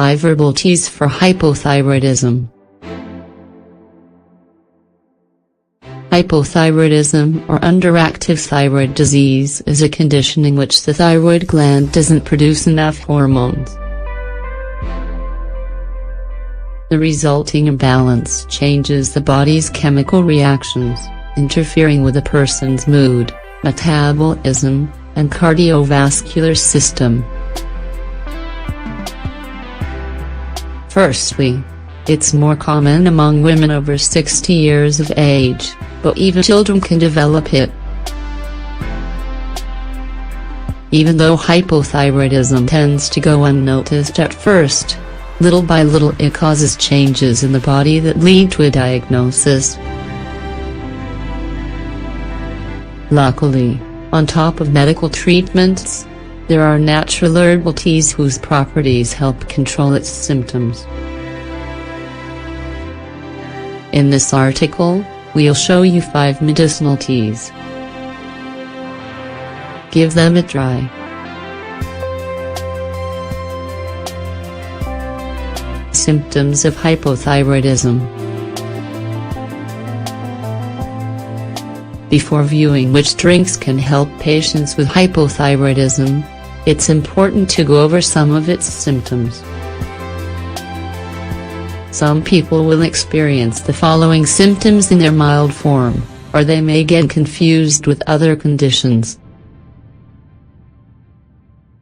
5 herbal teas for hypothyroidism. Hypothyroidism, or underactive thyroid disease, is a condition in which the thyroid gland doesn't produce enough hormones. The resulting imbalance changes the body's chemical reactions, interfering with a person's mood, metabolism, and cardiovascular system. Firstly, it's more common among women over 60 years of age, but even children can develop it. Even though hypothyroidism tends to go unnoticed at first, little by little it causes changes in the body that lead to a diagnosis. Luckily, on top of medical treatments, there are natural herbal teas whose properties help control its symptoms. In this article, we'll show you 5 medicinal teas. Give them a try. Symptoms of hypothyroidism. Before viewing which drinks can help patients with hypothyroidism, it's important to go over some of its symptoms. Some people will experience the following symptoms in their mild form, or they may get confused with other conditions.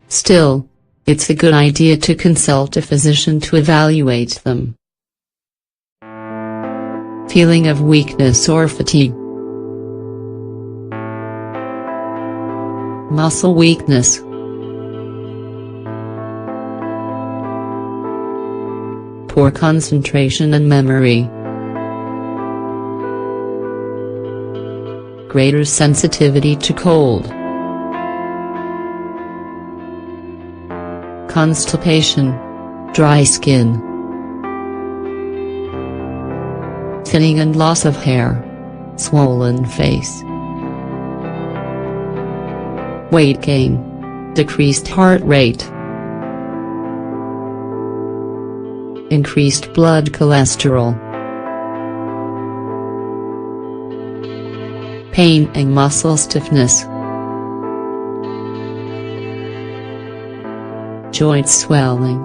Still, it's a good idea to consult a physician to evaluate them. Feeling of weakness or fatigue. Muscle weakness. Poor concentration and memory. Greater sensitivity to cold. Constipation. Dry skin. Thinning and loss of hair. Swollen face. Weight gain. Decreased heart rate. Increased blood cholesterol. Pain and muscle stiffness. Joint swelling.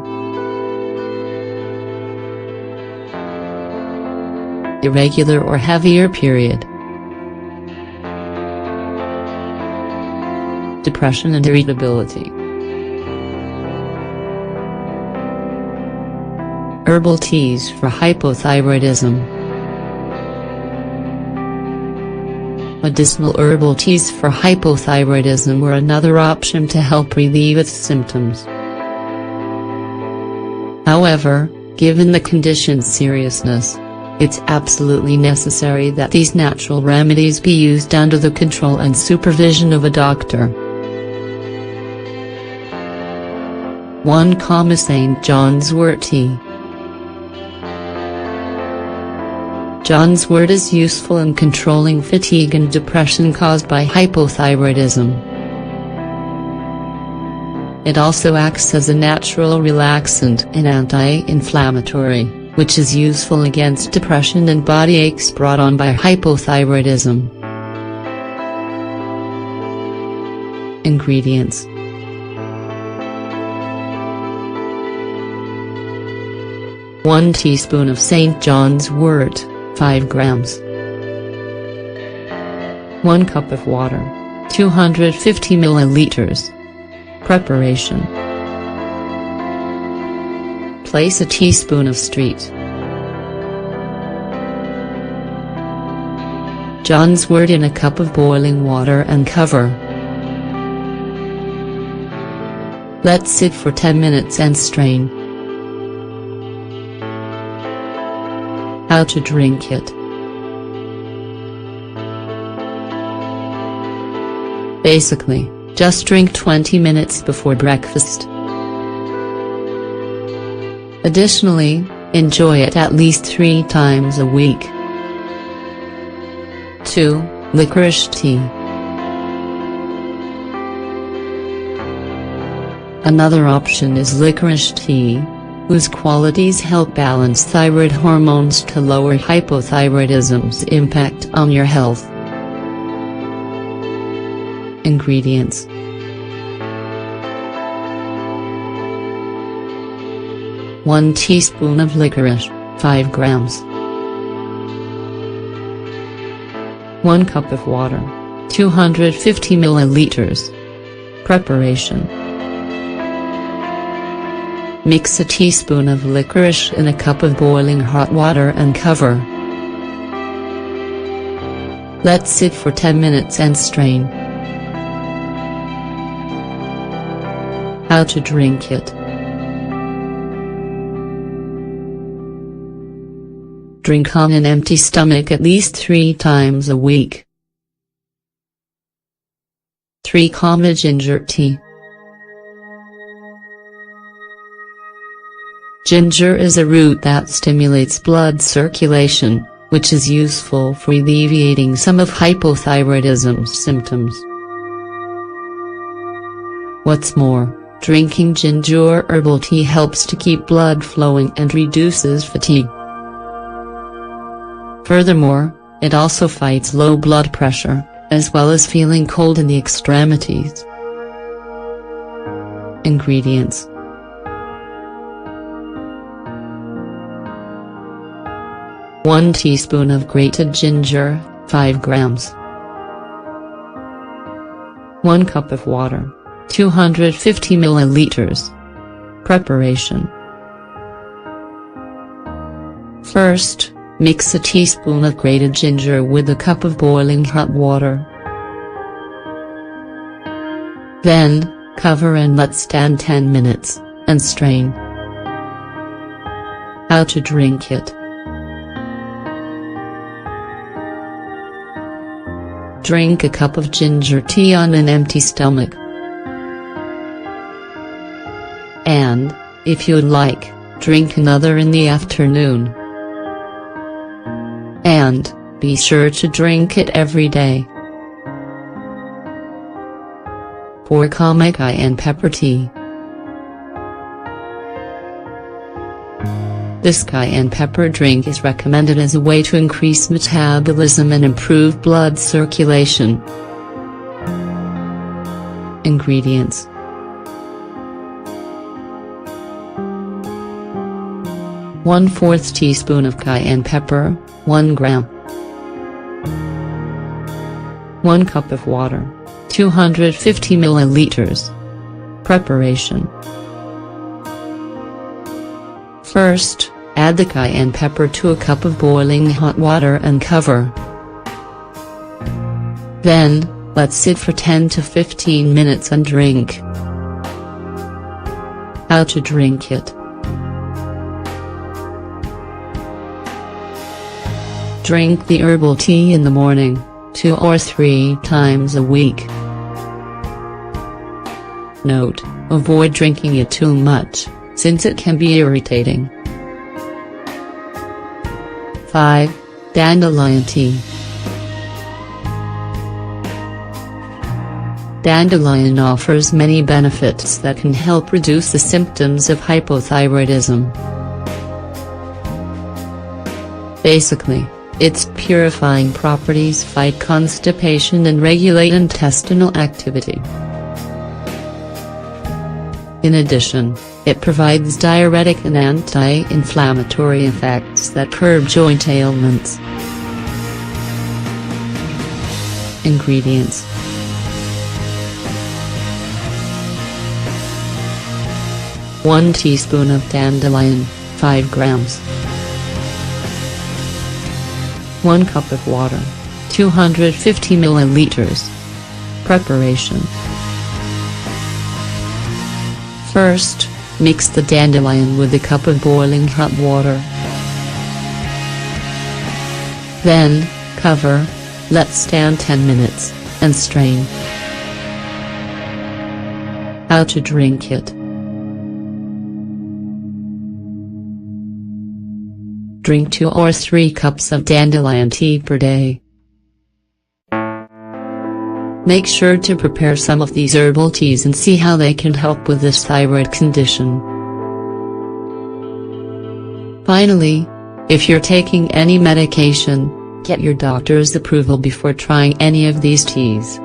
Irregular or heavier period. Depression and irritability. Herbal teas for hypothyroidism. Medicinal herbal teas for hypothyroidism were another option to help relieve its symptoms. However, given the condition's seriousness, it's absolutely necessary that these natural remedies be used under the control and supervision of a doctor. 1 Comma St. John's wort tea. John's wort is useful in controlling fatigue and depression caused by hypothyroidism. It also acts as a natural relaxant and anti-inflammatory, which is useful against depression and body aches brought on by hypothyroidism. Ingredients. 1 teaspoon of St. John's wort, 5 grams. 1 cup of water, 250 milliliters. Preparation. Place a teaspoon of St. John's wort in a cup of boiling water and cover. Let sit for 10 minutes and strain. How to drink it. Basically, just drink 20 minutes before breakfast. Additionally, enjoy it at least 3 times a week. 2. Licorice tea. Another option is licorice tea, whose qualities help balance thyroid hormones to lower hypothyroidism's impact on your health. Ingredients: 1 teaspoon of licorice, 5 grams. 1 cup of water, 250 milliliters. Preparation: mix a teaspoon of licorice in a cup of boiling hot water and cover. Let sit for 10 minutes and strain. How to drink it. Drink on an empty stomach at least 3 times a week. 3 Kama ginger tea. Ginger is a root that stimulates blood circulation, which is useful for alleviating some of hypothyroidism's symptoms. What's more, drinking ginger herbal tea helps to keep blood flowing and reduces fatigue. Furthermore, it also fights low blood pressure, as well as feeling cold in the extremities. Ingredients: 1 teaspoon of grated ginger, 5 grams. 1 cup of water, 250 milliliters. Preparation: first, mix a teaspoon of grated ginger with a cup of boiling hot water. Then, cover and let stand 10 minutes, and strain. How to drink it. Drink a cup of ginger tea on an empty stomach. And, if you'd like, drink another in the afternoon. And, be sure to drink it every day. 4 Kama cayenne pepper tea. This cayenne pepper drink is recommended as a way to increase metabolism and improve blood circulation. Ingredients: 1/4 teaspoon of cayenne pepper, 1 gram. 1 cup of water, 250 milliliters. Preparation: first, add the cayenne pepper to a cup of boiling hot water and cover. Then, let sit for 10 to 15 minutes and drink. How to drink it. Drink the herbal tea in the morning, 2 or 3 times a week. Note: avoid drinking it too much, since it can be irritating. 5. Dandelion tea. Dandelion offers many benefits that can help reduce the symptoms of hypothyroidism. Basically, its purifying properties fight constipation and regulate intestinal activity. In addition, it provides diuretic and anti-inflammatory effects that curb joint ailments. Ingredients: 1 teaspoon of dandelion, 5 grams. 1 cup of water, 250 milliliters. Preparation: first, mix the dandelion with a cup of boiling hot water. Then, cover, let stand 10 minutes, and strain. How to drink it. Drink 2 or 3 cups of dandelion tea per day. Make sure to prepare some of these herbal teas and see how they can help with this thyroid condition. Finally, if you're taking any medication, get your doctor's approval before trying any of these teas.